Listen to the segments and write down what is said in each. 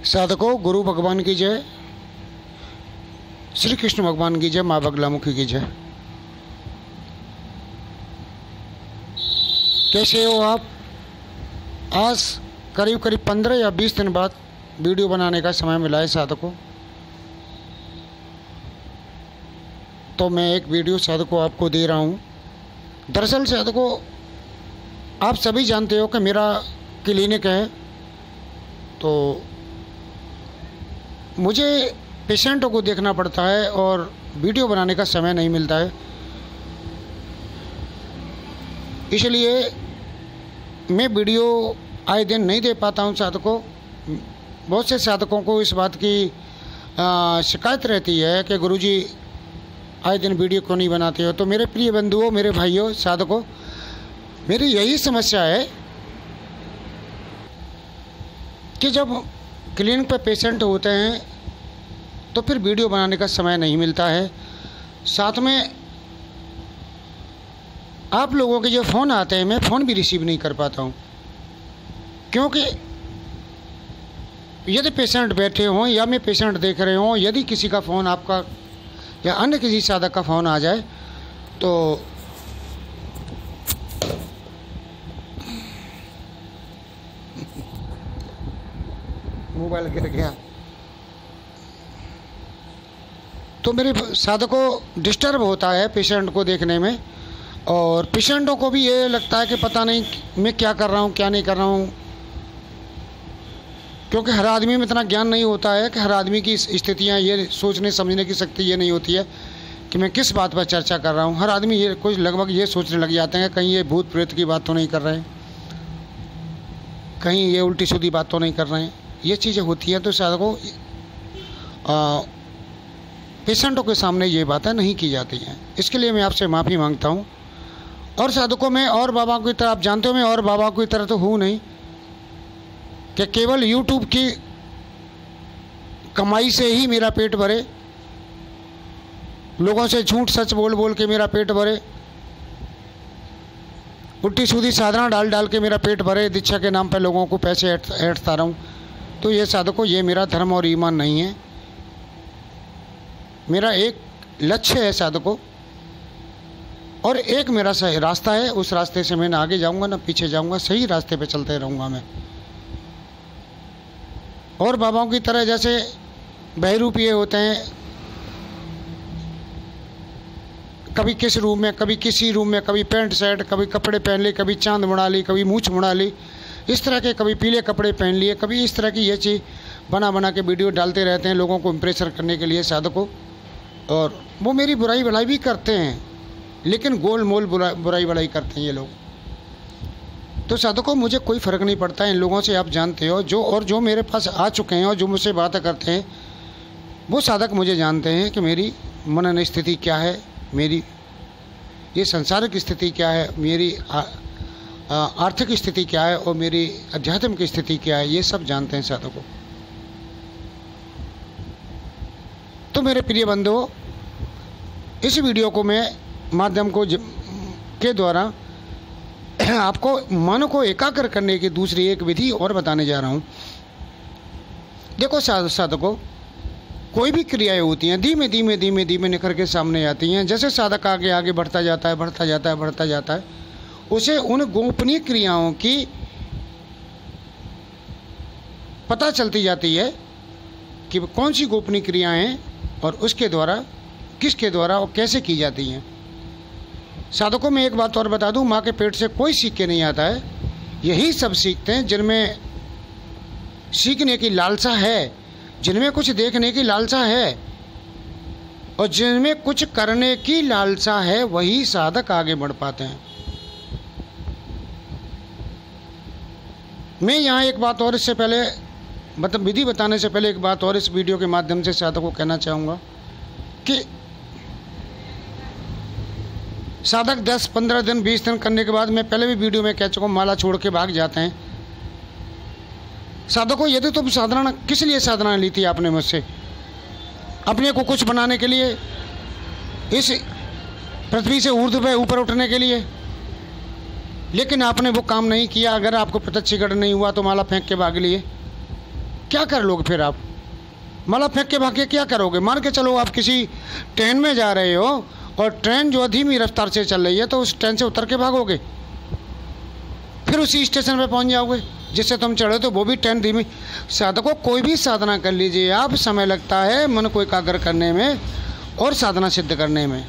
साधकों, गुरु भगवान की जय, श्री कृष्ण भगवान की जय, माँ बगलामुखी की जय। कैसे हो आप? आज करीब 15 या 20 दिन बाद वीडियो बनाने का समय मिला है साधकों। तो मैं एक वीडियो साधकों आपको दे रहा हूँ। दरअसल साधकों, आप सभी जानते हो कि मेरा क्लिनिक है, तो मुझे पेशेंटों को देखना पड़ता है और वीडियो बनाने का समय नहीं मिलता है। इसलिए मैं वीडियो आए दिन नहीं दे पाता हूँ साधकों। बहुत से साधकों को इस बात की शिकायत रहती है कि गुरुजी आए दिन वीडियो क्यों नहीं बनाते हो। तो मेरे प्रिय बंधुओं, मेरे भाइयों, साधकों, मेरी यही समस्या है कि जब क्लिनिक पे पेशेंट होते हैं तो फिर वीडियो बनाने का समय नहीं मिलता है। साथ में आप लोगों के जो फ़ोन आते हैं, मैं फ़ोन भी रिसीव नहीं कर पाता हूँ, क्योंकि यदि पेशेंट बैठे हों या मैं पेशेंट देख रहे हों, यदि किसी का फ़ोन आपका या अन्य किसी साधक का फ़ोन आ जाए तो मोबाइल गिर गया, तो मेरे साधकों डिस्टर्ब होता है पेशेंट को देखने में। और पेशेंटों को भी ये लगता है कि पता नहीं मैं क्या कर रहा हूँ, क्या नहीं कर रहा हूँ, क्योंकि हर आदमी में इतना ज्ञान नहीं होता है कि हर आदमी की स्थितियाँ, ये सोचने समझने की शक्ति ये नहीं होती है कि मैं किस बात पर चर्चा कर रहा हूँ। हर आदमी ये कुछ लगभग ये सोचने लग जाते हैं कहीं ये भूत प्रेत की बात तो नहीं कर रहे हैं, कहीं ये उल्टी सीधी बात तो नहीं कर रहे हैं। ये चीज़ें होती हैं। तो साधकों, पेशेंटों के सामने ये बातें नहीं की जाती हैं, इसके लिए मैं आपसे माफ़ी मांगता हूँ। और साधकों, मैं और बाबा की तरह, आप जानते हो मैं और बाबा की तरह तो हूँ नहीं कि केवल यूट्यूब की कमाई से ही मेरा पेट भरे, लोगों से झूठ सच बोल बोल के मेरा पेट भरे, उल्टी सीधी साधना डाल डाल के मेरा पेट भरे, दीक्षा के नाम पर लोगों को पैसे ऐंठता रहूँ। तो ये साधकों, ये मेरा धर्म और ईमान नहीं है। मेरा एक लक्ष्य है साधकों, और एक मेरा सही रास्ता है। उस रास्ते से मैं ना आगे जाऊंगा ना पीछे जाऊंगा, सही रास्ते पे चलते रहूंगा मैं। और बाबाओं की तरह जैसे बहरूपीय होते हैं, कभी किस रूम में, कभी किसी रूम में, कभी पैंट शर्ट, कभी कपड़े पहन लिए, कभी चांद मुड़ा ली, कभी मूछ मुड़ा ली, इस तरह के, कभी पीले कपड़े पहन लिए, कभी इस तरह की ये चीज़ बना बना के वीडियो डालते रहते हैं लोगों को इम्प्रेशन करने के लिए साधकों। और वो मेरी बुराई भलाई भी करते हैं, लेकिन गोल मोल बुराई भलाई करते हैं ये लोग। तो साधकों, मुझे कोई फ़र्क नहीं पड़ता इन लोगों से। आप जानते हो, जो मेरे पास आ चुके हैं और जो मुझसे बातें करते हैं, वो साधक मुझे जानते हैं कि मेरी मनन स्थिति क्या है, मेरी ये सांसारिक स्थिति क्या है, मेरी आर्थिक स्थिति क्या है और मेरी अध्यात्म की स्थिति क्या है, ये सब जानते हैं साधकों। तो मेरे प्रिय बंधुओं, इस वीडियो को मैं माध्यम के द्वारा आपको मन को एकाग्र करने की दूसरी एक विधि और बताने जा रहा हूँ। देखो साधकों, कोई भी क्रियाएं होती हैं, धीमे धीमे धीमे धीमे निखर के सामने आती हैं। जैसे साधक आगे आगे बढ़ता जाता है, बढ़ता जाता है, बढ़ता जाता है, उसे उन गोपनीय क्रियाओं की पता चलती जाती है कि कौन सी गोपनीय क्रियाएं हैं और उसके द्वारा, किसके द्वारा और कैसे की जाती हैं। साधकों, में एक बात और बता दूं, माँ के पेट से कोई सीख के नहीं आता है। यही सब सीखते हैं जिनमें सीखने की लालसा है, जिनमें कुछ देखने की लालसा है और जिनमें कुछ करने की लालसा है, वही साधक आगे बढ़ पाते हैं। मैं यहाँ एक बात और, इससे पहले मतलब विधि बताने से पहले एक बात और इस वीडियो के माध्यम से साधकों को कहना चाहूँगा कि साधक 10, 15 दिन, 20 दिन करने के बाद, मैं पहले भी वीडियो में कह चुका हूँ, माला छोड़ के भाग जाते हैं। साधकों, यदि तुम साधना, किस लिए साधना ली थी आपने मुझसे? अपने को कुछ बनाने के लिए, इस पृथ्वी से ऊर्ध्व पे ऊपर उठने के लिए? लेकिन आपने वो काम नहीं किया। अगर आपको प्रत्यक्षीकरण नहीं हुआ तो माला फेंक के भाग लिए। क्या कर लोगे फिर आप? माला फेंक के भाग के क्या करोगे? मान के चलो आप किसी ट्रेन में जा रहे हो और ट्रेन जो धीमी रफ्तार से चल रही है, तो उस ट्रेन से उतर के भागोगे, फिर उसी स्टेशन पे पहुंच जाओगे जिससे तुम चढ़े, तो वो भी ट्रेन धीमी। साधकों, कोई भी साधना कर लीजिए आप, समय लगता है मन को एकाग्र करने में और साधना सिद्ध करने में।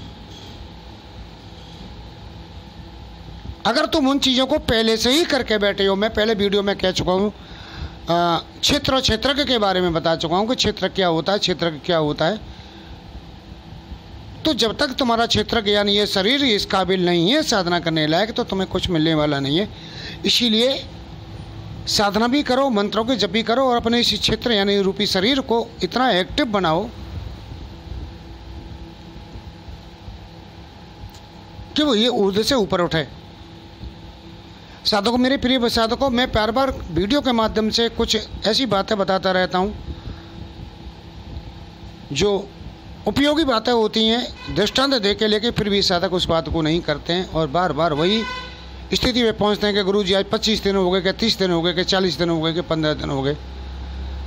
अगर तुम उन चीज़ों को पहले से ही करके बैठे हो, मैं पहले वीडियो में कह चुका हूँ, क्षेत्र और क्षेत्रज्ञ के बारे में बता चुका हूँ कि क्षेत्र क्या होता है, क्षेत्रज्ञ क्या होता है। तो जब तक तुम्हारा क्षेत्रज्ञ यानी ये शरीर इस काबिल नहीं है साधना करने लायक, तो तुम्हें कुछ मिलने वाला नहीं है। इसीलिए साधना भी करो, मंत्रों के जप भी करो, और अपने इस क्षेत्र यानी रूपी शरीर को इतना एक्टिव बनाओ कि वो ये ऊर्जा से ऊपर उठे। साधकों, मेरे प्रिय साधकों, मैं बार बार वीडियो के माध्यम से कुछ ऐसी बातें बताता रहता हूँ जो उपयोगी बातें होती हैं, दृष्टांत दे के लेके फिर भी साधक उस बात को नहीं करते हैं और बार बार वही स्थिति में पहुँचते हैं कि गुरु जी आज 25 दिन हो गए, कि 30 दिन हो गए, कि 40 दिन हो गए, कि 15 दिन हो गए।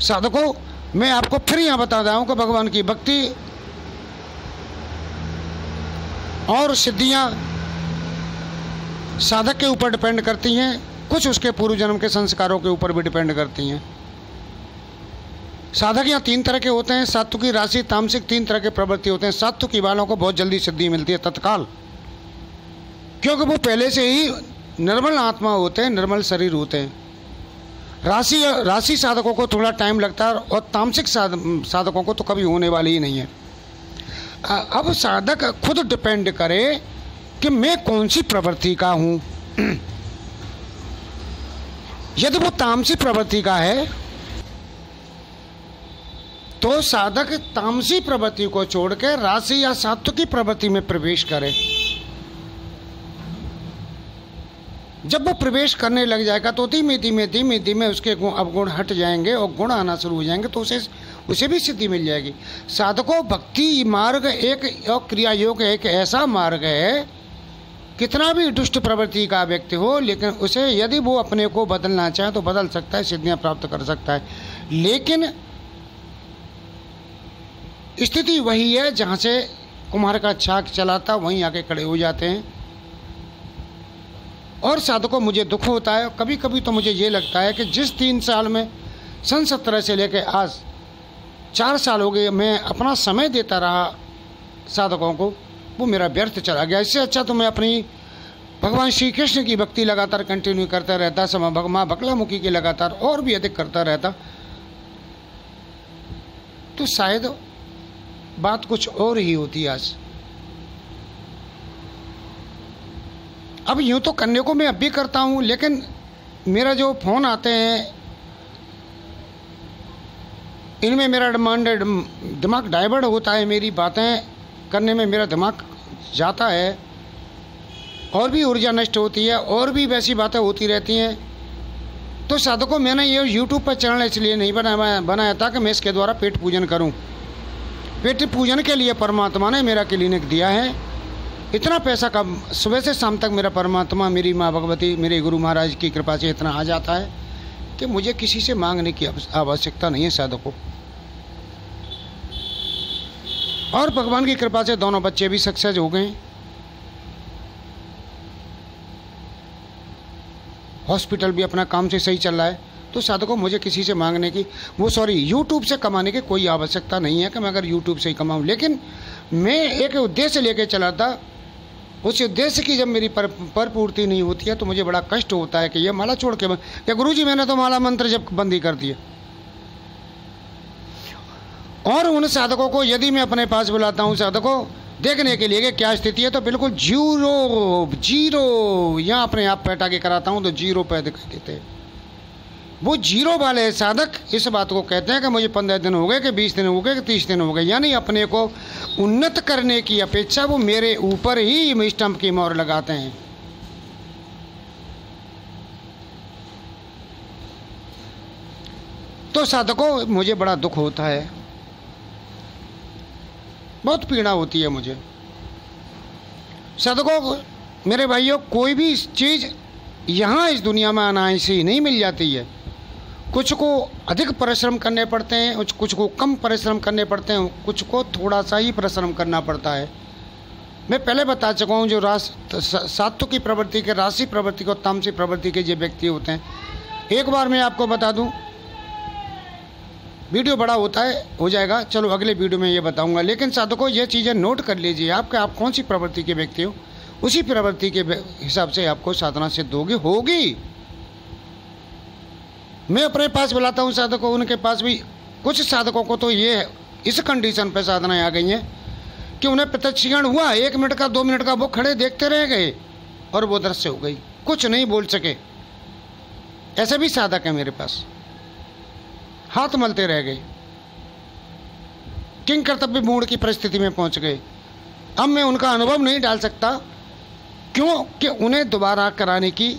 साधकों, मैं आपको फिर यहाँ बता रहा हूँ कि भगवान की भक्ति और सिद्धियाँ साधक के ऊपर डिपेंड करती हैं, कुछ उसके पूर्व जन्म के संस्कारों के ऊपर भी डिपेंड करती हैं। साधक यहाँ 3 तरह के होते हैं, सात्विकी, राशि, तामसिक, 3 तरह के प्रवृत्ति होते हैं। सात्विकी वालों को बहुत जल्दी सिद्धि मिलती है, तत्काल, क्योंकि वो पहले से ही निर्मल आत्मा होते हैं, निर्मल शरीर होते हैं। राशि साधकों को थोड़ा टाइम लगता है और तामसिक साधकों को तो कभी होने वाली ही नहीं है। अब साधक खुद डिपेंड करे कि मैं कौन सी प्रवृत्ति का हूँ। यदि वो तामसिक प्रवृत्ति का है तो साधक तामसी प्रवृत्ति को छोड़कर राशि या सात्विकी प्रवृत्ति में प्रवेश करे। जब वो प्रवेश करने लग जाएगा तो धीमे धीमे उसके अवगुण हट जाएंगे और गुण आना शुरू हो जाएंगे, तो उसे भी सिद्धि मिल जाएगी। साधकों, भक्ति मार्ग एक और क्रिया योग एक ऐसा मार्ग है, कितना भी दुष्ट प्रवृत्ति का व्यक्ति हो, लेकिन उसे यदि वो अपने को बदलना चाहे तो बदल सकता है, सिद्धियां प्राप्त कर सकता है। लेकिन स्थिति वही है जहाँ से कुम्हार का छाक चलाता वहीं आके खड़े हो जाते हैं। और साधकों, मुझे दुख होता है, कभी कभी तो मुझे ये लगता है कि जिस 3 साल में सन 17 से लेकर आज 4 साल हो गए मैं अपना समय देता रहा साधकों को, वो मेरा व्यर्थ चला गया। इससे अच्छा तो मैं अपनी भगवान श्री कृष्ण की भक्ति लगातार कंटिन्यू करता रहता, समय माँ बकलामुखी की लगातार और भी अधिक करता रहता, तो शायद बात कुछ और ही होती आज। अब यूँ तो करने को मैं अब भी करता हूँ, लेकिन मेरा जो फ़ोन आते हैं इनमें मेरा दिमाग डाइवर्ट होता है, मेरी बातें करने में मेरा दिमाग जाता है और भी ऊर्जा नष्ट होती है और भी वैसी बातें होती रहती हैं। तो साधकों, मैंने ये यूट्यूब पर चैनल इसलिए नहीं बनाया था कि मैं इसके द्वारा पेट पूजन करूं। पेट पूजन के लिए परमात्मा ने मेरा क्लिनिक दिया है, इतना पैसा कम सुबह से शाम तक मेरा परमात्मा, मेरी माँ भगवती, मेरे गुरु महाराज की कृपा से इतना आ जाता है कि मुझे किसी से मांगने की आवश्यकता नहीं है साधकों। और भगवान की कृपा से दोनों बच्चे भी सक्सेस हो गए, हॉस्पिटल भी अपना काम से सही चल रहा है। तो साधकों, मुझे किसी से मांगने की यूट्यूब से कमाने की कोई आवश्यकता नहीं है कि मैं अगर यूट्यूब से ही कमाऊँ। लेकिन मैं एक उद्देश्य लेके चला था, उस उद्देश्य की जब मेरी पूर्ति नहीं होती है तो मुझे बड़ा कष्ट होता है कि ये माला छोड़ के क्या गुरु जी, मैंने तो माला मंत्र जब बंद ही कर दिया। और उन साधकों को यदि मैं अपने पास बुलाता हूँ साधकों देखने के लिए कि क्या स्थिति है, तो बिल्कुल जीरो यहाँ अपने आप पैटा के कराता हूँ तो 0 पे दिखाई देते हैं। वो 0 वाले साधक इस बात को कहते हैं कि मुझे 15 दिन हो गए, कि 20 दिन हो गए, कि 30 दिन हो गए, यानी अपने को उन्नत करने की अपेक्षा वो मेरे ऊपर ही स्टंप की मोहर लगाते हैं। तो साधकों, मुझे बड़ा दुख होता है, बहुत पीड़ा होती है मुझे। साधकों, मेरे भाइयों, कोई भी चीज़ यहाँ इस दुनिया में अनायास ही नहीं मिल जाती है, कुछ को अधिक परिश्रम करने पड़ते हैं, कुछ को कम परिश्रम करने पड़ते हैं, कुछ को थोड़ा सा ही परिश्रम करना पड़ता है। मैं पहले बता चुका हूँ, जो सात्विक की प्रवृत्ति के, राशि प्रवृत्ति को, तामसी प्रवृत्ति के जो व्यक्ति होते हैं, एक बार मैं आपको बता दूं, वीडियो बड़ा होता है, हो जाएगा, चलो अगले वीडियो में ये बताऊंगा। लेकिन साधकों ये चीज़ें नोट कर लीजिए, आप कौन सी प्रवृत्ति के व्यक्ति हो, उसी प्रवृत्ति के हिसाब से आपको साधना सिद्ध होगी। मैं अपने पास बुलाता हूँ साधकों, उनके पास भी कुछ साधकों को तो ये इस कंडीशन पे साधनाएं आ गई हैं कि उन्हें प्रत्यक्षीकरण हुआ, 1 मिनट का 2 मिनट का वो खड़े देखते रह गए और वो दृश्य हो गई, कुछ नहीं बोल सके। ऐसे भी साधक है मेरे पास, हाथ मलते रह गए, किंग कर्तव्य मूड की परिस्थिति में पहुंच गए। अब मैं उनका अनुभव नहीं डाल सकता, क्यों कि उन्हें दोबारा कराने की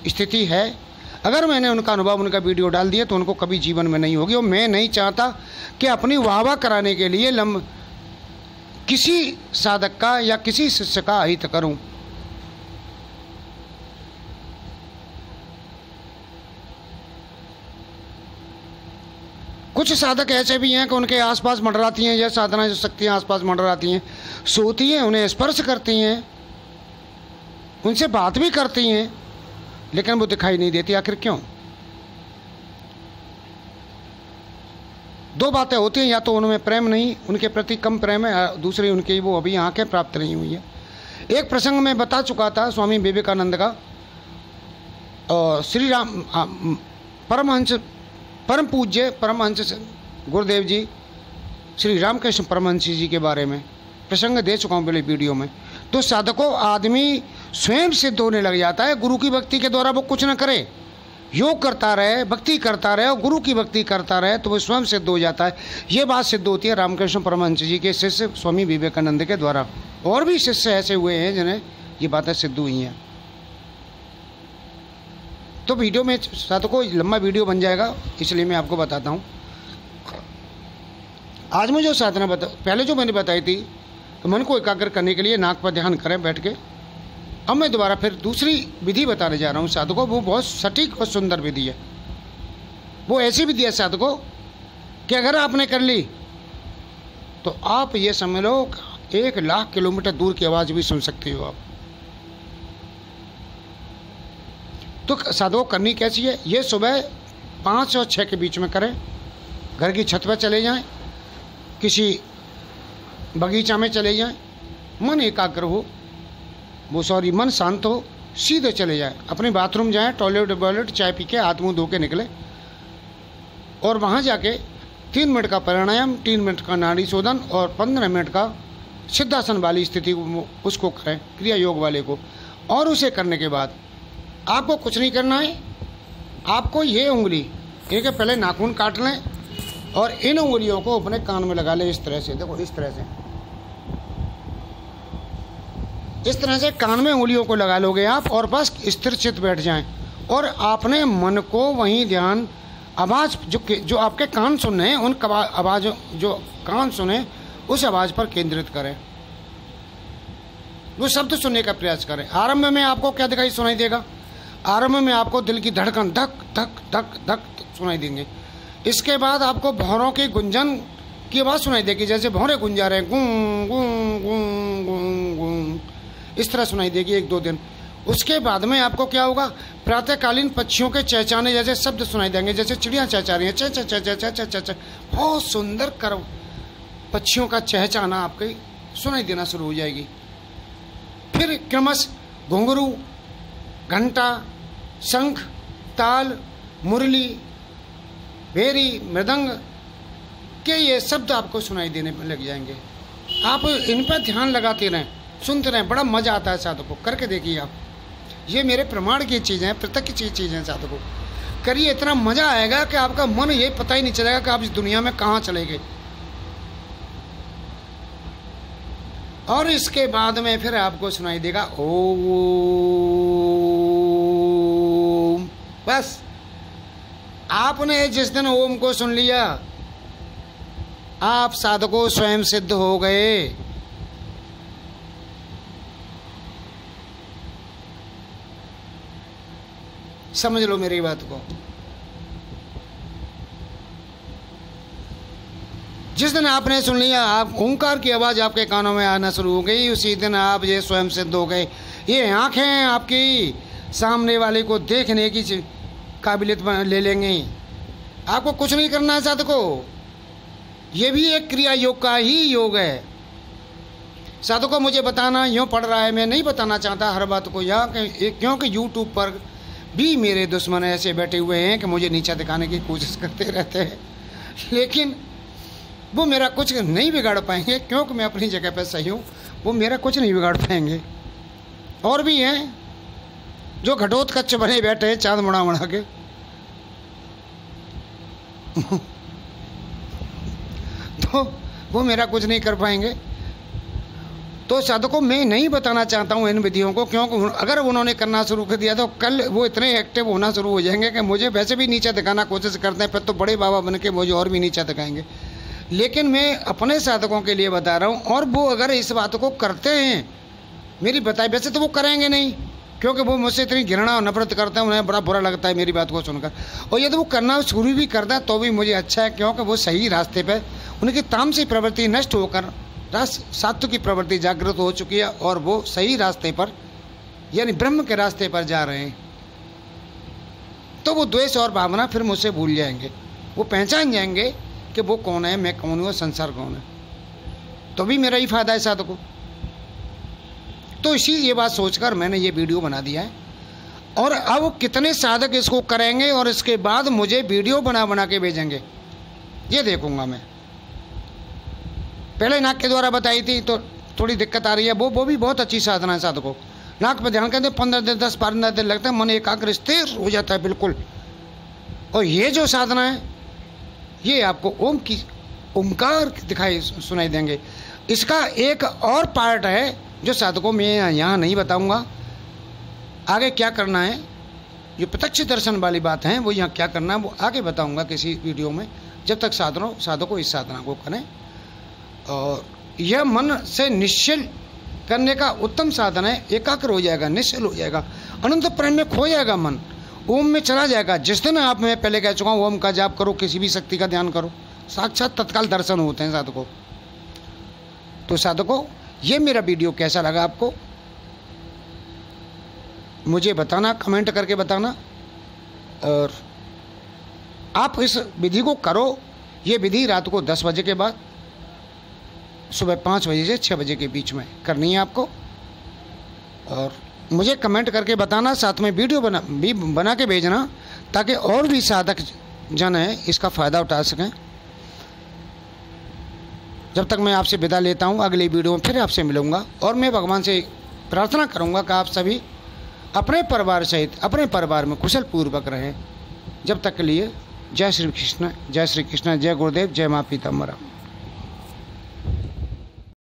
स्थिति है। अगर मैंने उनका अनुभव, उनका वीडियो डाल दिया तो उनको कभी जीवन में नहीं होगी। और मैं नहीं चाहता कि अपनी वाहवाह कराने के लिए किसी साधक का या किसी शिष्य का अहित करूं। कुछ साधक ऐसे भी हैं कि उनके आसपास मंडराती हैं, यह साधना जो शक्तियां आसपास मंडराती हैं, सोती हैं, उन्हें स्पर्श करती हैं, उनसे बात भी करती हैं, लेकिन वो दिखाई नहीं देती। आखिर क्यों? 2 बातें होती हैं, या तो उनमें प्रेम नहीं, उनके प्रति कम प्रेम है, दूसरी उनकी वो अभी आंखें प्राप्त नहीं हुई है। एक प्रसंग में बता चुका था स्वामी विवेकानंद का, श्री राम परमहंस, परम पूज्य परमहंस गुरुदेव जी श्री रामकृष्ण परमहंस जी के बारे में प्रसंग दे चुका हूँ पहले वीडियो में। तो साधकों, आदमी स्वयं सिद्ध होने लग जाता है, गुरु की भक्ति के द्वारा वो कुछ न करे, योग करता रहे, भक्ति करता रहे और गुरु की भक्ति करता रहे तो वो स्वयं सिद्ध हो जाता है। ये बात सिद्ध होती है रामकृष्ण परमहंस जी के शिष्य स्वामी विवेकानंद के द्वारा। और भी शिष्य ऐसे हुए हैं जिन्हें ये बातें सिद्ध हुई हैं। तो वीडियो में साधकों लंबा वीडियो बन जाएगा, इसलिए मैं आपको बताता हूँ। आज मैं जो साधना पहले जो मैंने बताई थी कि मन को एकाग्र करने के लिए नाक पर ध्यान करें बैठ के, अब मैं दोबारा फिर दूसरी विधि बताने जा रहा हूँ साधकों। वो बहुत सटीक और सुंदर विधि है। वो ऐसी विधि है साधकों कि अगर आपने कर ली तो आप ये समझ लो 1,00,000 किलोमीटर दूर की आवाज़ भी सुन सकते हो आप। तो साधकों करनी कैसी है? ये सुबह 5 और 6 के बीच में करें, घर की छत पर चले जाएं, किसी बगीचा में चले जाएं, मन एकाग्र हो, मन शांत हो, सीधे चले जाएं, अपने बाथरूम जाएं, टॉयलेट चाय पी के हाथ मुंह धो के निकले और वहाँ जाके 3 मिनट का प्राणायाम, 3 मिनट का नाड़ी शोधन और 15 मिनट का सिद्धासन वाली स्थिति उसको करें, क्रिया योग वाले को। और उसे करने के बाद आपको कुछ नहीं करना है, आपको ये उंगली एक पहले नाखून काट लें और इन उंगलियों को अपने कान में लगा लें इस तरह से। देखो इस तरह से कान में उंगलियों को लगा लोगे आप और बस स्थिर चित्त बैठ जाएं और आपने मन को वहीं ध्यान, आवाज़ जो आपके कान सुन रहे हैं उन आवाज़ जो कान सुने उस आवाज़ पर केंद्रित करें, वो शब्द सुनने का प्रयास करें। आरंभ में आपको क्या दिखाई सुनाई देगा? आरंभ में आपको दिल की धड़कन धक धक धक धक सुनाई देंगे। इसके बाद आपको भौरों की गुंजन की आवाज़ सुनाई देगी, जैसे भौरे गुंजा रहे हैं, गूं गूं गूं गूं गूं, इस तरह सुनाई देगी 1-2 दिन। उसके बाद में आपको क्या होगा? प्रातःकालीन पक्षियों के चहचहाने जैसे शब्द सुनाई देंगे, जैसे चिड़ियाँ चहचहा रही हैं, च च च च च च च, बहुत सुंदर कर पक्षियों का चहचहाना आपके सुनाई देना शुरू हो जाएगी। फिर क्रमश घुंघरू, घंटा, शंख, ताल, मुरली, भेरी, मृदंग के ये शब्द आपको सुनाई देने लग जाएंगे। आप इन पर ध्यान लगाते रहें, सुनते रहें, बड़ा मजा आता है साधकों। करके देखिए आप, ये मेरे प्रमाण की चीज़ें हैं, प्रत्यक्ष चीज़ें हैं साधकों। करिए, इतना मजा आएगा कि आपका मन ये पता ही नहीं चलेगा कि आप इस दुनिया में कहाँ चले गए। और इसके बाद में फिर आपको सुनाई देगा ओम। बस आपने जिस दिन ओम को सुन लिया, आप साधकों स्वयं सिद्ध हो गए। समझ लो मेरी बात को। जिस दिन आपने सुन लिया, आप ओंकार की आवाज़ आपके कानों में आना शुरू हो गई, उसी दिन आप ये स्वयं सिद्ध हो गए। ये आँखें आपकी सामने वाले को देखने की काबिलियत ले लेंगे। आपको कुछ नहीं करना है साधको, ये भी एक क्रिया योग का ही योग है। साधको मुझे बताना यूँ पड़ रहा है, मैं नहीं बताना चाहता हर बात को यहाँ, क्योंकि यूट्यूब पर भी मेरे दुश्मन ऐसे बैठे हुए हैं कि मुझे नीचा दिखाने की कोशिश करते रहते हैं, लेकिन वो मेरा कुछ नहीं बिगाड़ पाएंगे, क्योंकि मैं अपनी जगह पर सही हूँ। वो मेरा कुछ नहीं बिगाड़ पाएंगे। और भी हैं जो घटोत्कच बने बैठे हैं चाँद मुड़ा मुड़ा के तो वो मेरा कुछ नहीं कर पाएंगे। तो साधकों मैं नहीं बताना चाहता हूँ इन विधियों को, क्योंकि अगर उन्होंने करना शुरू कर दिया तो कल वो इतने एक्टिव होना शुरू हो जाएंगे कि मुझे वैसे भी नीचा दिखाना कोशिश करते हैं, फिर तो बड़े बाबा बन के मुझे और भी नीचा दिखाएंगे। लेकिन मैं अपने साधकों के लिए बता रहा हूँ, और वो अगर इस बात को करते हैं मेरी बताए, वैसे तो वो करेंगे नहीं, क्योंकि वो मुझसे इतनी घृणा और नफरत करते हैं, उन्हें बड़ा बुरा लगता है मेरी बात को सुनकर। और यदि वो करना शुरू भी करता है तो भी मुझे अच्छा है, क्योंकि वो सही रास्ते पर, उनकी तामसी प्रवृत्ति नष्ट होकर सात्विक की प्रवृत्ति जागृत हो चुकी है और वो सही रास्ते पर यानी ब्रह्म के रास्ते पर जा रहे हैं। तो वो द्वेष और भावना फिर मुझसे भूल जाएंगे, वो पहचान जाएंगे कि वो कौन है, मैं कौन हूँ और संसार कौन है। तो भी मेरा ही फायदा है साधकों। तो इसी ये बात सोचकर मैंने ये वीडियो बना दिया है। और अब कितने साधक इसको करेंगे और इसके बाद मुझे वीडियो बना बना के भेजेंगे, ये देखूंगा मैं। पहले नाक के द्वारा बताई थी तो थोड़ी दिक्कत आ रही है, वो भी बहुत अच्छी साधना है साधकों। नाक पर ध्यान करते 15 दिन 10-15 दिन लगता है, मन एकाग्र स्थिर हो जाता है बिल्कुल। और ये जो साधना है ये आपको ओंकार दिखाई सुनाई देंगे। इसका एक और पार्ट है जो साधकों में यहाँ नहीं बताऊंगा, आगे क्या करना है, ये प्रत्यक्ष दर्शन वाली बात है, वो यहाँ क्या करना है वो आगे बताऊंगा किसी वीडियो में। जब तक साधकों इस साधना को करें, और यह मन से निश्चल करने का उत्तम साधन है। एकाग्र हो जाएगा, निश्चल हो जाएगा, अनंत प्रेम में खो जाएगा मन, ओम में चला जाएगा। जिस दिन आप, मैं पहले कह चुका हूँ, ओम का जाप करो, किसी भी शक्ति का ध्यान करो, साक्षात तत्काल दर्शन होते हैं साधकों। तो साधकों ये मेरा वीडियो कैसा लगा आपको मुझे बताना, कमेंट करके बताना। और आप इस विधि को करो। ये विधि रात को 10 बजे के बाद, सुबह 5 बजे से 6 बजे के बीच में करनी है आपको। और मुझे कमेंट करके बताना, साथ में वीडियो बना के भेजना, ताकि और भी साधक जन हैं इसका फ़ायदा उठा सकें। जब तक मैं आपसे विदा लेता हूँ, अगली वीडियो में फिर आपसे मिलूँगा। और मैं भगवान से प्रार्थना करूँगा कि आप सभी अपने परिवार सहित अपने परिवार में कुशल पूर्वक रहें। जब तक के लिए जय श्री कृष्ण, जय श्री कृष्ण, जय गुरुदेव, जय माँ पीताम्बरा।